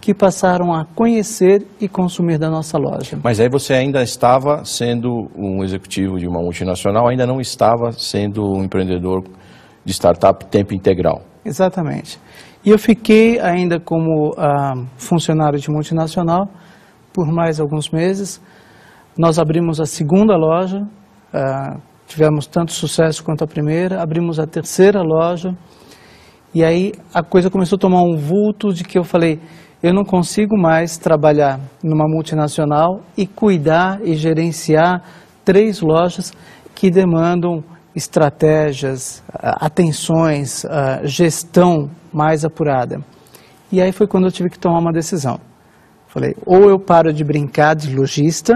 que passaram a conhecer e consumir da nossa loja. Mas aí você ainda estava sendo um executivo de uma multinacional, ainda não estava sendo um empreendedor de startup tempo integral. Exatamente. E eu fiquei ainda como funcionário de multinacional por mais alguns meses. Nós abrimos a segunda loja, tivemos tanto sucesso quanto a primeira, abrimos a terceira loja, e aí a coisa começou a tomar um vulto de que eu falei, eu não consigo mais trabalhar numa multinacional e cuidar e gerenciar 3 lojas que demandam estratégias, atenções, gestão mais apurada. E aí foi quando eu tive que tomar uma decisão. Falei, ou eu paro de brincar de lojista,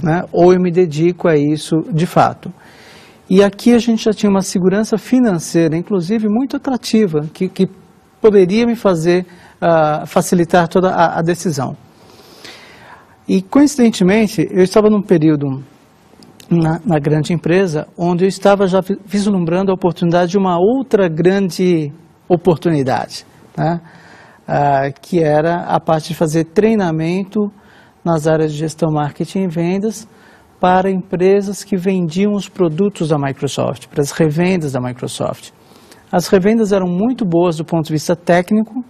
né, ou eu me dedico a isso de fato. E aqui a gente já tinha uma segurança financeira, inclusive muito atrativa, que poderia me fazer facilitar toda a decisão. E coincidentemente, eu estava num período na grande empresa, onde eu estava já vislumbrando a oportunidade de uma outra grande oportunidade, né? Que era a parte de fazer treinamento nas áreas de gestão, marketing e vendas para empresas que vendiam os produtos da Microsoft, para as revendas da Microsoft. As revendas eram muito boas do ponto de vista técnico,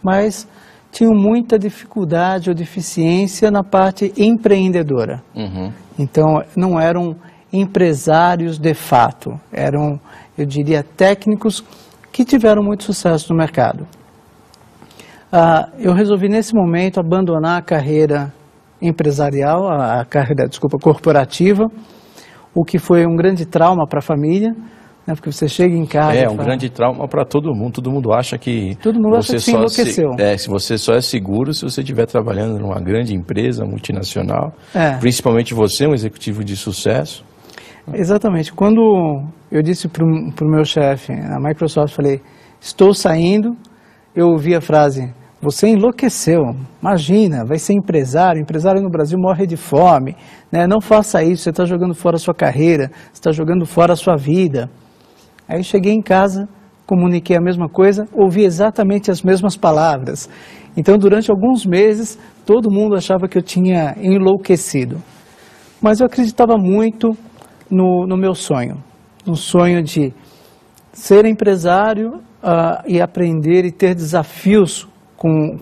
mas tinham muita dificuldade ou deficiência na parte empreendedora. Então, não eram empresários de fato, eram, eu diria, técnicos que tiveram muito sucesso no mercado. Eu resolvi, nesse momento, abandonar a carreira empresarial, a carreira, corporativa, o que foi um grande trauma para a família, né, porque você chega em casa... É um grande trauma para todo mundo acha que... Todo mundo acha que se enlouqueceu. Se você só é seguro se você estiver trabalhando numa grande empresa multinacional, principalmente você, um executivo de sucesso. Exatamente. Quando eu disse para o meu chefe, na Microsoft, falei, estou saindo, eu ouvi a frase... Você enlouqueceu, imagina, vai ser empresário no Brasil morre de fome, né? Não faça isso, você está jogando fora a sua carreira, você está jogando fora a sua vida. Aí cheguei em casa, comuniquei a mesma coisa, ouvi exatamente as mesmas palavras. Então, durante alguns meses, todo mundo achava que eu tinha enlouquecido. Mas eu acreditava muito no meu sonho, no sonho de ser empresário e aprender e ter desafios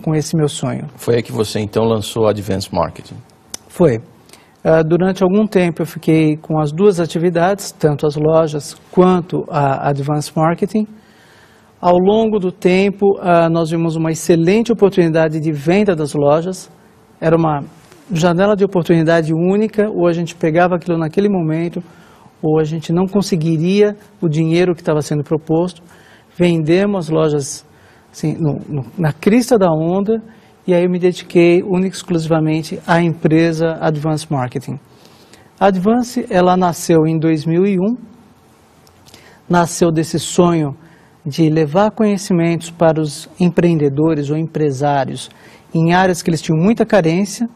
com esse meu sonho. Foi aí que você então lançou a Advanced Marketing? Foi. Durante algum tempo eu fiquei com as 2 atividades, tanto as lojas quanto a Advanced Marketing. Ao longo do tempo nós vimos uma excelente oportunidade de venda das lojas. Era uma janela de oportunidade única, ou a gente pegava aquilo naquele momento, ou a gente não conseguiria o dinheiro que estava sendo proposto. Vendemos as lojas assim, na crista da onda, e aí eu me dediquei única e exclusivamente à empresa Advanced Marketing. A Advanced, ela nasceu em 2001, nasceu desse sonho de levar conhecimentos para os empreendedores ou empresários em áreas que eles tinham muita carência,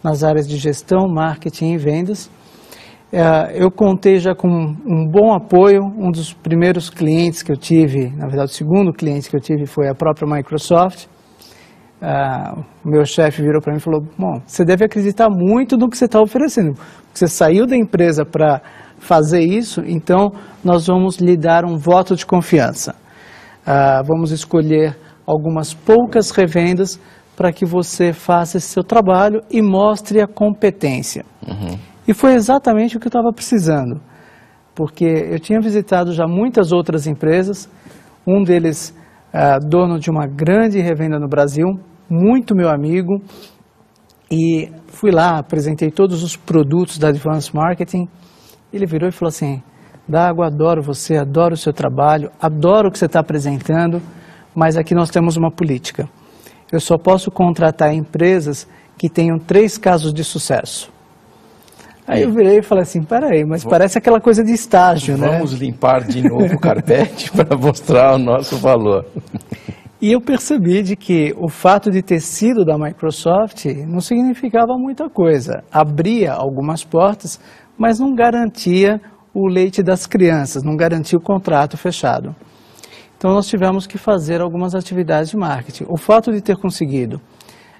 nas áreas de gestão, marketing e vendas. Eu contei já com um bom apoio. Um dos primeiros clientes que eu tive, na verdade o segundo cliente que eu tive foi a própria Microsoft. O meu chefe virou para mim e falou, bom, você deve acreditar muito no que você está oferecendo. Você saiu da empresa para fazer isso, então nós vamos lhe dar um voto de confiança. Vamos escolher algumas poucas revendas para que você faça esse seu trabalho e mostre a competência. E foi exatamente o que eu estava precisando, porque eu tinha visitado já muitas outras empresas, um deles dono de uma grande revenda no Brasil, muito meu amigo, E fui lá, apresentei todos os produtos da Advanced Marketing. Ele virou e falou assim: Dago, adoro você, adoro o seu trabalho, adoro o que você está apresentando, mas aqui nós temos uma política. Eu só posso contratar empresas que tenham 3 casos de sucesso. Aí eu virei e falei assim, peraí, mas parece aquela coisa de estágio, né? Vamos limpar de novo o carpete para mostrar o nosso valor. E eu percebi de que o fato de ter sido da Microsoft não significava muita coisa. Abria algumas portas, mas não garantia o leite das crianças, não garantia o contrato fechado. Então nós tivemos que fazer algumas atividades de marketing. O fato de ter conseguido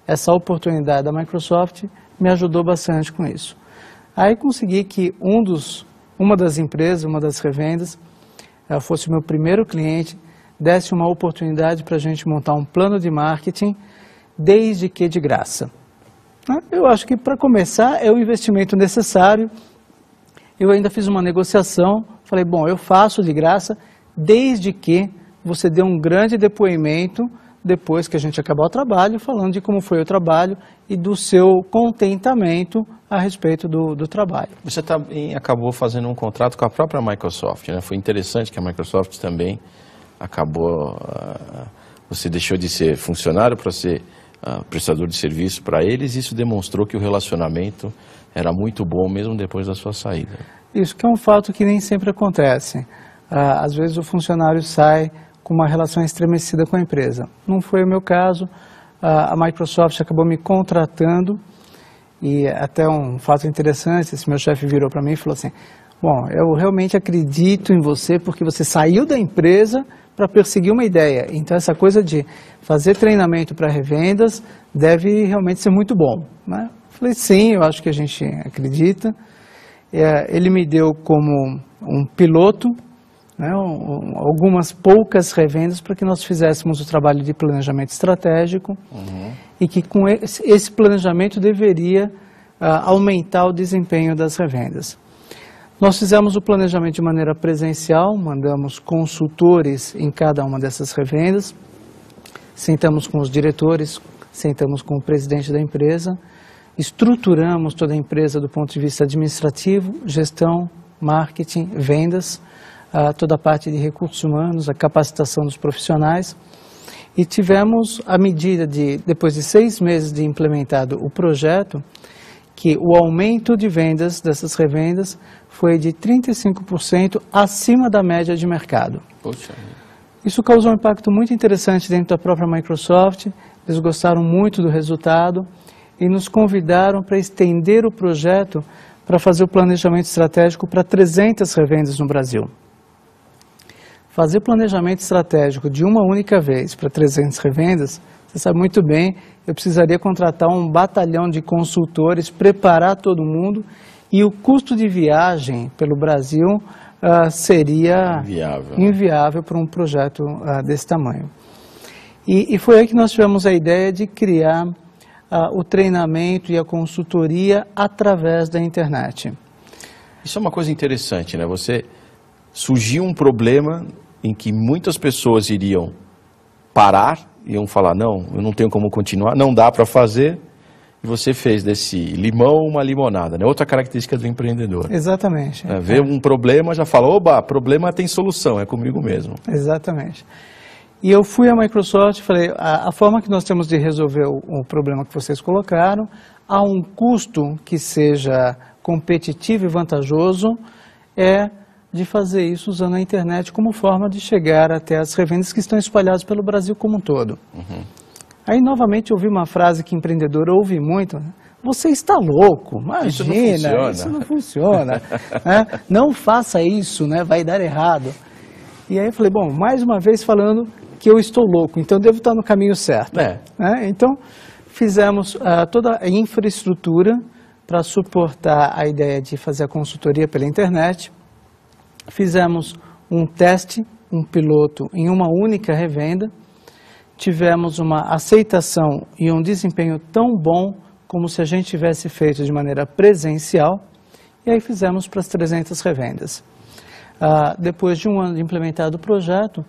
essa oportunidade da Microsoft me ajudou bastante com isso. Aí consegui que uma das empresas, uma das revendas, fosse o meu primeiro cliente, desse uma oportunidade para a gente montar um plano de marketing, desde que de graça. Eu acho que para começar é o investimento necessário. Eu ainda fiz uma negociação, falei, bom, eu faço de graça, desde que você dê um grande depoimento, depois que a gente acabar o trabalho, falando de como foi o trabalho e do seu contentamento a respeito do trabalho. Você também acabou fazendo um contrato com a própria Microsoft, né? Foi interessante que a Microsoft também acabou, você deixou de ser funcionário para ser prestador de serviço para eles, e isso demonstrou que o relacionamento era muito bom mesmo depois da sua saída. Isso que é um fato que nem sempre acontece. Às vezes o funcionário sai com uma relação estremecida com a empresa. Não foi o meu caso. A Microsoft acabou me contratando, e até um fato interessante, esse meu chefe virou para mim e falou assim, bom, eu realmente acredito em você porque você saiu da empresa para perseguir uma ideia. Então essa coisa de fazer treinamento para revendas deve realmente ser muito bom, né? Falei, sim, eu acho que a gente acredita. Ele me deu como um piloto, né, algumas poucas revendas para que nós fizéssemos o trabalho de planejamento estratégico, e que com esse planejamento deveria aumentar o desempenho das revendas. Nós fizemos o planejamento de maneira presencial, mandamos consultores em cada uma dessas revendas, sentamos com os diretores, sentamos com o presidente da empresa, estruturamos toda a empresa do ponto de vista administrativo, gestão, marketing, vendas, toda a parte de recursos humanos, a capacitação dos profissionais, e tivemos a medida de, depois de 6 meses de implementado o projeto, que o aumento de vendas dessas revendas foi de 35% acima da média de mercado. Poxa. Isso causou um impacto muito interessante dentro da própria Microsoft, eles gostaram muito do resultado e nos convidaram para estender o projeto para fazer o planejamento estratégico para 300 revendas no Brasil. Fazer planejamento estratégico de uma única vez para 300 revendas, você sabe muito bem, eu precisaria contratar um batalhão de consultores, preparar todo mundo, e o custo de viagem pelo Brasil seria inviável para um projeto desse tamanho. E foi aí que nós tivemos a ideia de criar o treinamento e a consultoria através da internet. Isso é uma coisa interessante, né? Surgiu um problema em que muitas pessoas iriam parar, iam falar, não, eu não tenho como continuar, não dá para fazer, e você fez desse limão uma limonada, né? Outra característica do empreendedor. Exatamente. Vê um problema, já fala, oba, problema tem solução, é comigo mesmo. Exatamente. E eu fui à Microsoft e falei, a forma que nós temos de resolver o problema que vocês colocaram, a um custo que seja competitivo e vantajoso, é de fazer isso usando a internet como forma de chegar até as revendas que estão espalhadas pelo Brasil como um todo. Aí, novamente, eu ouvi uma frase que empreendedor ouve muito, você está louco, imagina, isso não funciona. Né? Não faça isso, né? Vai dar errado. E aí eu falei, bom, mais uma vez falando que eu estou louco, então eu devo estar no caminho certo. Né? Então, fizemos toda a infraestrutura para suportar a ideia de fazer a consultoria pela internet. Fizemos um teste, um piloto em uma única revenda. Tivemos uma aceitação e um desempenho tão bom como se a gente tivesse feito de maneira presencial. E aí fizemos para as 300 revendas. Depois de um ano de implementado o projeto,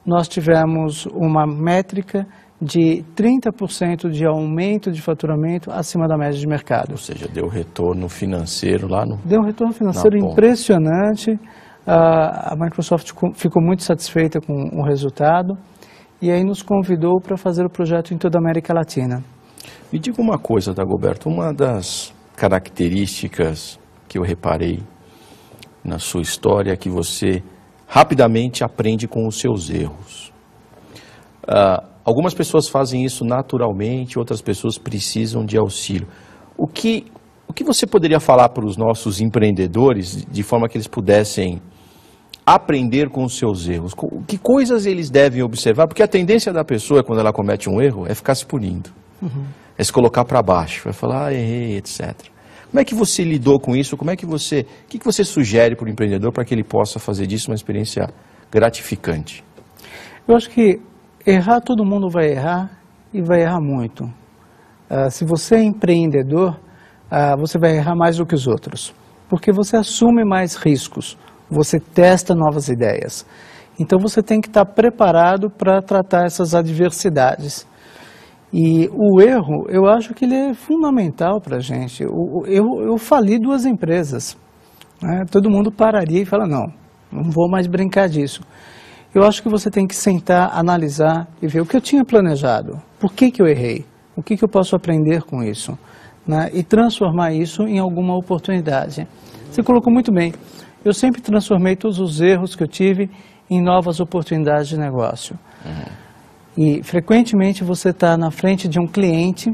nós tivemos uma métrica de 30% de aumento de faturamento acima da média de mercado. Ou seja, deu retorno financeiro lá no... Deu um retorno financeiro impressionante. A Microsoft ficou muito satisfeita com o resultado e aí nos convidou para fazer o projeto em toda a América Latina. Me diga uma coisa, Dagoberto, uma das características que eu reparei na sua história é que você rapidamente aprende com os seus erros. Algumas pessoas fazem isso naturalmente, outras pessoas precisam de auxílio. O que você poderia falar para os nossos empreendedores de forma que eles pudessem aprender com os seus erros? Que coisas eles devem observar? Porque a tendência da pessoa, quando ela comete um erro, é ficar se punindo. É se colocar para baixo, vai falar, errei, etc. Como é que você lidou com isso? O que você sugere para o empreendedor para que ele possa fazer disso uma experiência gratificante? Eu acho que errar, todo mundo vai errar e vai errar muito. Se você é empreendedor, você vai errar mais do que os outros, porque você assume mais riscos, você testa novas ideias. Então você tem que estar preparado para tratar essas adversidades. E o erro, eu acho que ele é fundamental para a gente. Eu fali 2 empresas, né? Todo mundo pararia e fala, não vou mais brincar disso. Eu acho que você tem que sentar, analisar e ver o que eu tinha planejado, por que eu errei, o que eu posso aprender com isso, né? E transformar isso em alguma oportunidade. Você colocou muito bem, eu sempre transformei todos os erros que eu tive em novas oportunidades de negócio. E frequentemente você está na frente de um cliente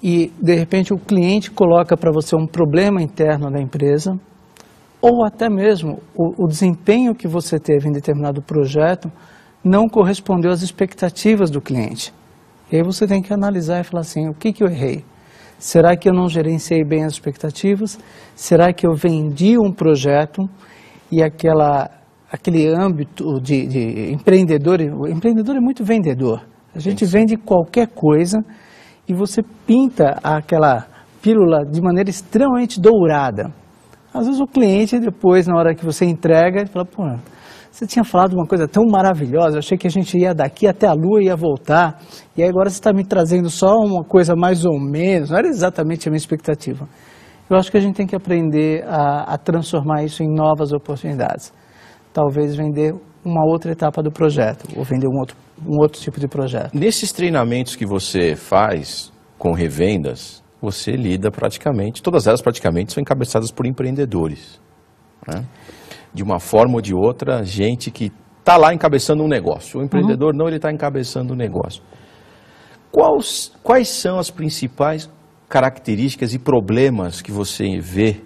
e de repente o cliente coloca para você um problema interno da empresa, ou até mesmo o desempenho que você teve em determinado projeto não correspondeu às expectativas do cliente. E aí você tem que analisar e falar assim, o que eu errei? Será que eu não gerenciei bem as expectativas? Será que eu vendi um projeto e aquele âmbito de empreendedor, o empreendedor é muito vendedor. A gente vende qualquer coisa e você pinta aquela pílula de maneira extremamente dourada. Às vezes o cliente depois, na hora que você entrega, ele fala, pô, você tinha falado uma coisa tão maravilhosa, eu achei que a gente ia daqui até a lua e ia voltar, e aí agora você está me trazendo só uma coisa mais ou menos, não era exatamente a minha expectativa. Eu acho que a gente tem que aprender a transformar isso em novas oportunidades. Talvez vender uma outra etapa do projeto, ou vender um outro tipo de projeto. Nesses treinamentos que você faz com revendas, você lida praticamente, todas elas praticamente são encabeçadas por empreendedores, né? De uma forma ou de outra, gente que está lá encabeçando um negócio. O empreendedor não, ele está encabeçando um negócio. Quais são as principais características e problemas que você vê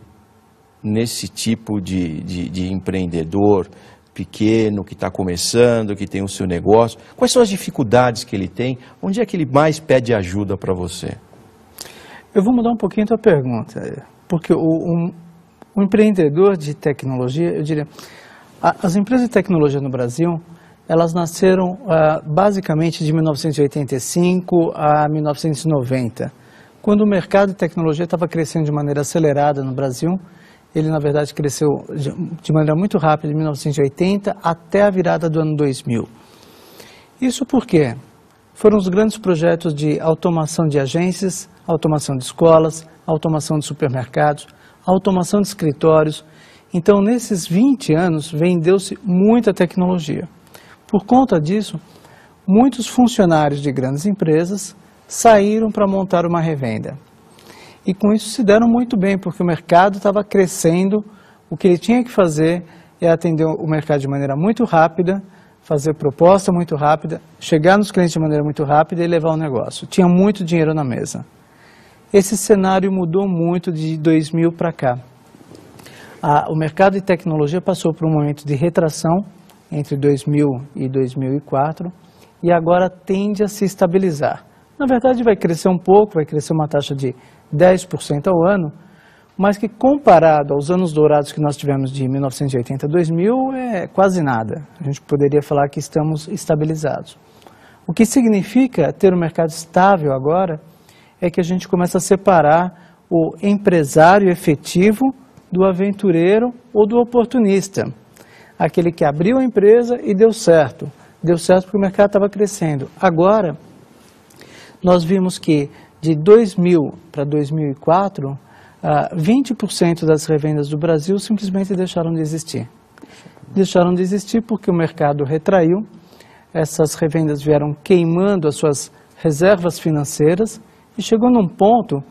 nesse tipo de empreendedor pequeno, que está começando, que tem o seu negócio? Quais são as dificuldades que ele tem? Onde é que ele mais pede ajuda para você? Eu vou mudar um pouquinho a tua pergunta, porque o empreendedor de tecnologia, eu diria, as empresas de tecnologia no Brasil, elas nasceram basicamente de 1985 a 1990, quando o mercado de tecnologia estava crescendo de maneira acelerada no Brasil. Ele, na verdade, cresceu de maneira muito rápida de 1980 até a virada do ano 2000. Isso porque foram os grandes projetos de automação de agências, automação de escolas, automação de supermercados, automação de escritórios. Então, nesses 20 anos, vendeu-se muita tecnologia. Por conta disso, muitos funcionários de grandes empresas saíram para montar uma revenda. E com isso se deram muito bem, porque o mercado estava crescendo. O que ele tinha que fazer é atender o mercado de maneira muito rápida, fazer proposta muito rápida, chegar nos clientes de maneira muito rápida e levar o negócio. Tinha muito dinheiro na mesa. Esse cenário mudou muito de 2000 para cá. O mercado de tecnologia passou por um momento de retração entre 2000 e 2004 e agora tende a se estabilizar. Na verdade vai crescer um pouco, vai crescer uma taxa de 10% ao ano, mas que comparado aos anos dourados que nós tivemos de 1980 a 2000 é quase nada. A gente poderia falar que estamos estabilizados. O que significa ter um mercado estável agora é que a gente começa a separar o empresário efetivo do aventureiro ou do oportunista. Aquele que abriu a empresa e deu certo. Deu certo porque o mercado estava crescendo. Agora, nós vimos que de 2000 para 2004, 20% das revendas do Brasil simplesmente deixaram de existir. Deixaram de existir porque o mercado retraiu, essas revendas vieram queimando as suas reservas financeiras e chegou num ponto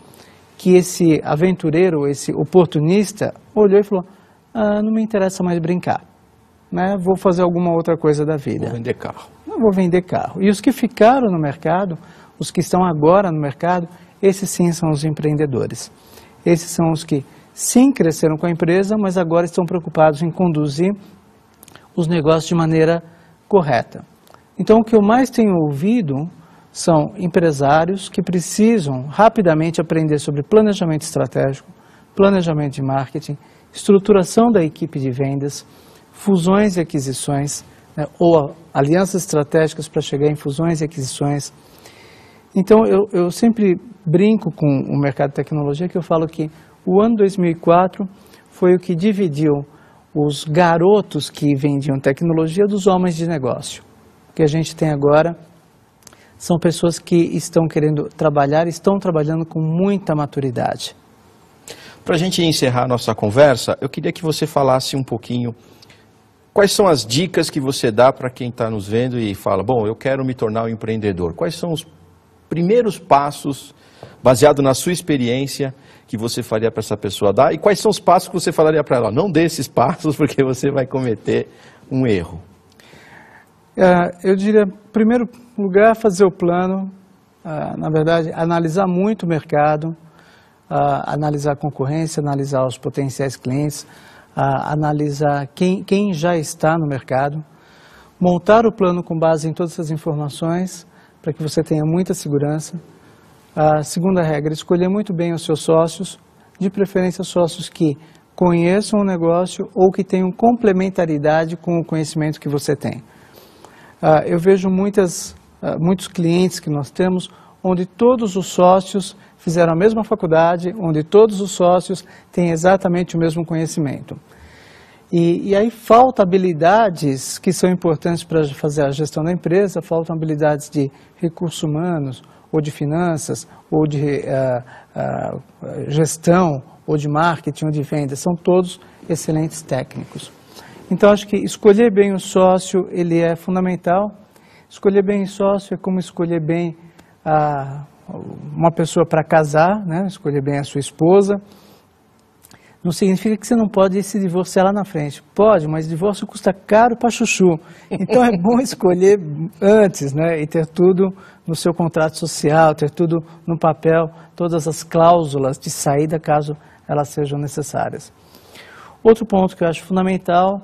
que esse aventureiro, esse oportunista, olhou e falou, não me interessa mais brincar, né? Vou fazer alguma outra coisa da vida. Vou vender carro. Eu vou vender carro. E os que ficaram no mercado, os que estão agora no mercado, esses sim são os empreendedores. Esses são os que sim cresceram com a empresa, mas agora estão preocupados em conduzir os negócios de maneira correta. Então, o que eu mais tenho ouvido são empresários que precisam rapidamente aprender sobre planejamento estratégico, planejamento de marketing, estruturação da equipe de vendas, fusões e aquisições, né, ou alianças estratégicas para chegar em fusões e aquisições. Então, eu sempre brinco com o mercado de tecnologia, que eu falo que o ano 2004 foi o que dividiu os garotos que vendiam tecnologia dos homens de negócio. O que a gente tem agora são pessoas que estão querendo trabalhar, estão trabalhando com muita maturidade. Para a gente encerrar a nossa conversa, eu queria que você falasse um pouquinho quais são as dicas que você dá para quem está nos vendo e fala, bom, eu quero me tornar um empreendedor. Quais são os primeiros passos, baseado na sua experiência, que você faria para essa pessoa dar? E quais são os passos que você falaria para ela? Não dê esses passos porque você vai cometer um erro. Eu diria, em primeiro lugar, fazer o plano, na verdade, analisar muito o mercado, analisar a concorrência, analisar os potenciais clientes, analisar quem já está no mercado, montar o plano com base em todas essas informações, para que você tenha muita segurança. A segunda regra, escolher muito bem os seus sócios, de preferência sócios que conheçam o negócio ou que tenham complementaridade com o conhecimento que você tem. Eu vejo muitos clientes que nós temos, onde todos os sócios fizeram a mesma faculdade, onde todos os sócios têm exatamente o mesmo conhecimento. E aí faltam habilidades que são importantes para fazer a gestão da empresa, faltam habilidades de recursos humanos, ou de finanças, ou de gestão, ou de marketing, ou de vendas. São todos excelentes técnicos. Então, acho que escolher bem o sócio, ele é fundamental. Escolher bem o sócio é como escolher bem uma pessoa para casar, né? Escolher bem a sua esposa. Não significa que você não pode se divorciar lá na frente. Pode, mas divórcio custa caro para chuchu. Então é bom escolher antes, né? E ter tudo no seu contrato social, ter tudo no papel, todas as cláusulas de saída caso elas sejam necessárias. Outro ponto que eu acho fundamental,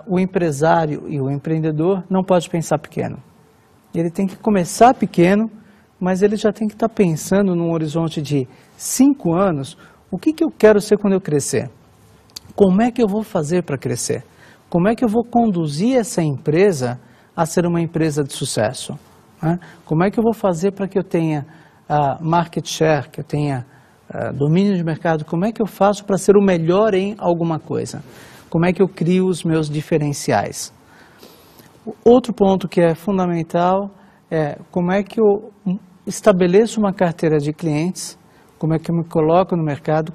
o empresário e o empreendedor não pode pensar pequeno. Ele tem que começar pequeno, mas ele já tem que estar pensando num horizonte de 5 anos, o que eu quero ser quando eu crescer? Como é que eu vou fazer para crescer? Como é que eu vou conduzir essa empresa a ser uma empresa de sucesso? Né? Como é que eu vou fazer para que eu tenha market share, que eu tenha domínio de mercado? Como é que eu faço para ser o melhor em alguma coisa? Como é que eu crio os meus diferenciais? Outro ponto que é fundamental é como é que eu estabeleço uma carteira de clientes, como é que eu me coloco no mercado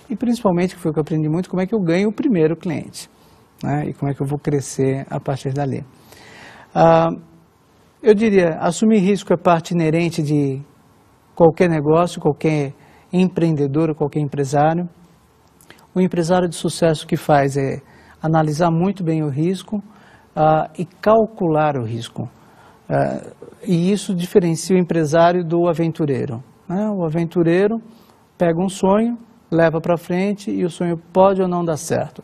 e, principalmente, que foi o que eu aprendi muito, como é que eu ganho o primeiro cliente, né? E como é que eu vou crescer a partir dali. Eu diria, assumir risco é parte inerente de qualquer negócio, qualquer empreendedor, qualquer empresário. O empresário de sucesso que faz é analisar muito bem o risco e calcular o risco. E isso diferencia o empresário do aventureiro. O aventureiro pega um sonho, leva para frente e o sonho pode ou não dar certo.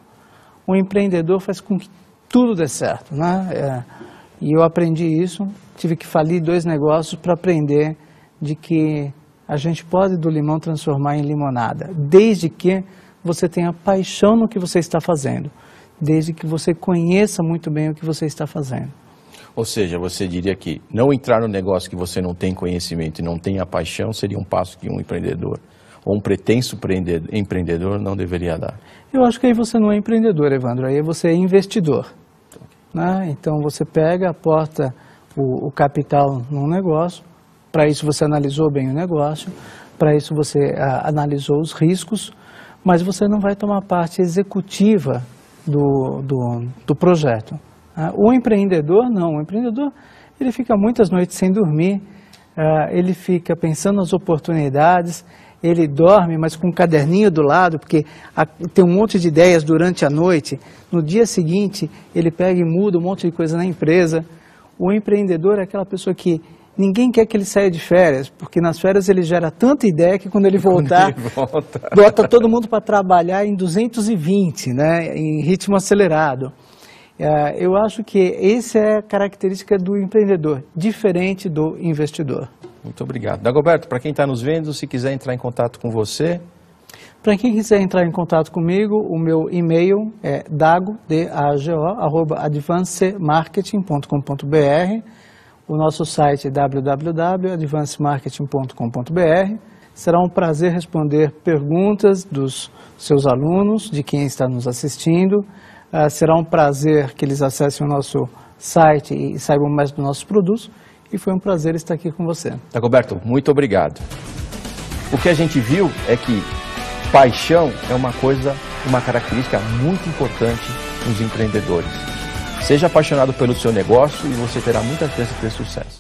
O empreendedor faz com que tudo dê certo, né? E eu aprendi isso, tive que falir 2 negócios para aprender de que a gente pode do limão transformar em limonada, desde que você tenha paixão no que você está fazendo, desde que você conheça muito bem o que você está fazendo. Ou seja, você diria que não entrar no negócio que você não tem conhecimento e não tem a paixão seria um passo que um empreendedor ou um pretenso empreendedor não deveria dar. Eu acho que aí você não é empreendedor, Evandro, aí você é investidor. né? Então você pega, aporta o capital num negócio, para isso você analisou bem o negócio, para isso você analisou os riscos, mas você não vai tomar parte executiva do projeto. O empreendedor não, o empreendedor ele fica muitas noites sem dormir, ele fica pensando nas oportunidades, ele dorme, mas com um caderninho do lado, porque tem um monte de ideias durante a noite. No dia seguinte, ele pega e muda um monte de coisa na empresa. O empreendedor é aquela pessoa que ninguém quer que ele saia de férias, porque nas férias ele gera tanta ideia que quando ele voltar, bota todo mundo para trabalhar em 220, né, em ritmo acelerado. Eu acho que essa é a característica do empreendedor, diferente do investidor. Muito obrigado. Dagoberto, para quem está nos vendo, se quiser entrar em contato com você... Para quem quiser entrar em contato comigo, o meu e-mail é dago@advancemarketing.com.br. O nosso site é www.advancemarketing.com.br. Será um prazer responder perguntas dos seus alunos, de quem está nos assistindo. Será um prazer que eles acessem o nosso site e saibam mais dos nossos produtos. E foi um prazer estar aqui com você. Dagoberto, muito obrigado. O que a gente viu é que paixão é uma característica muito importante nos empreendedores. Seja apaixonado pelo seu negócio e você terá muita chance de ter sucesso.